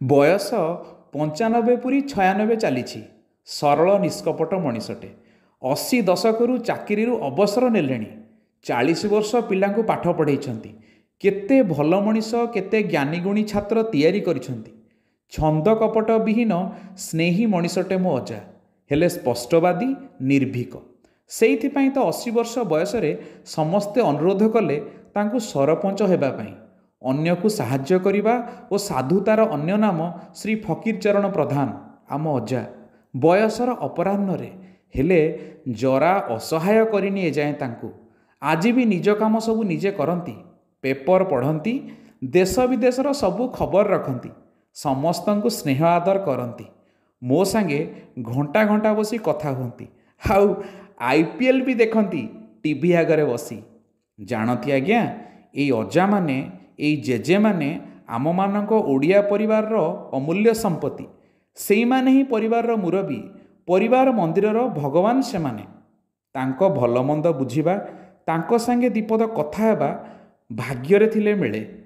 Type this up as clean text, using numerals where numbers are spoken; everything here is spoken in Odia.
ବୟସ 95 ପୁରି 96 ଚାଲିଛି। ସରଳ ନିଷ୍କପଟ ମଣିଷଟେ। 80 ଦଶକରୁ ଚାକିରିରୁ ଅବସର ନେଲେଣି। 40 ବର୍ଷ ପିଲାଙ୍କୁ ପାଠ ପଢ଼େଇଛନ୍ତି। କେତେ ଭଲ ମଣିଷ, କେତେ ଜ୍ଞାନୀଗୁଣୀ ଛାତ୍ର ତିଆରି କରିଛନ୍ତି। ଛନ୍ଦ କପଟ ବିହୀନ ସ୍ନେହୀ ମଣିଷଟେ ମୋ ଅଜା। ହେଲେ ସ୍ପଷ୍ଟବାଦୀ, ନିର୍ଭୀକ। ସେଇଥିପାଇଁ ତ 80 ବର୍ଷ ବୟସରେ ସମସ୍ତେ ଅନୁରୋଧ କଲେ ତାଙ୍କୁ ସରପଞ୍ଚ ହେବା ପାଇଁ। ଅନ୍ୟକୁ ସାହାଯ୍ୟ କରିବା ଓ ସାଧୁତାର ଅନ୍ୟ ନାମ ଶ୍ରୀ ଫକୀରଚରଣ ପ୍ରଧାନ, ଆମ ଅଜା। ବୟସର ଅପରାହ୍ନରେ ହେଲେ ଜରା ଅସହାୟ କରିନି ଏଯାଏଁ ତାଙ୍କୁ। ଆଜି ବି ନିଜ କାମ ସବୁ ନିଜେ କରନ୍ତି। ପେପର ପଢ଼ନ୍ତି, ଦେଶ ବିଦେଶର ସବୁ ଖବର ରଖନ୍ତି। ସମସ୍ତଙ୍କୁ ସ୍ନେହ ଆଦର କରନ୍ତି। ମୋ ସାଙ୍ଗେ ଘଣ୍ଟା ଘଣ୍ଟା ବସି କଥା ହୁଅନ୍ତି। ଆଉ IPL ବି ଦେଖନ୍ତି ଟିଭି ଆଗରେ ବସି। ଜାଣନ୍ତି ଆଜ୍ଞା, ଏଇ ଅଜାମାନେ, ଏଇ ଜେଜେମାନେ ଆମମାନଙ୍କ ଓଡ଼ିଆ ପରିବାରର ଅମୂଲ୍ୟ ସମ୍ପତ୍ତି। ସେଇମାନେ ହିଁ ପରିବାରର ମୁରବୀ, ପରିବାର ମନ୍ଦିରର ଭଗବାନ ସେମାନେ। ତାଙ୍କ ଭଲ ମନ୍ଦ ବୁଝିବା, ତାଙ୍କ ସାଙ୍ଗେ ଦିପଦ କଥା ହେବା ଭାଗ୍ୟରେ ଥିଲେ ମିଳେ।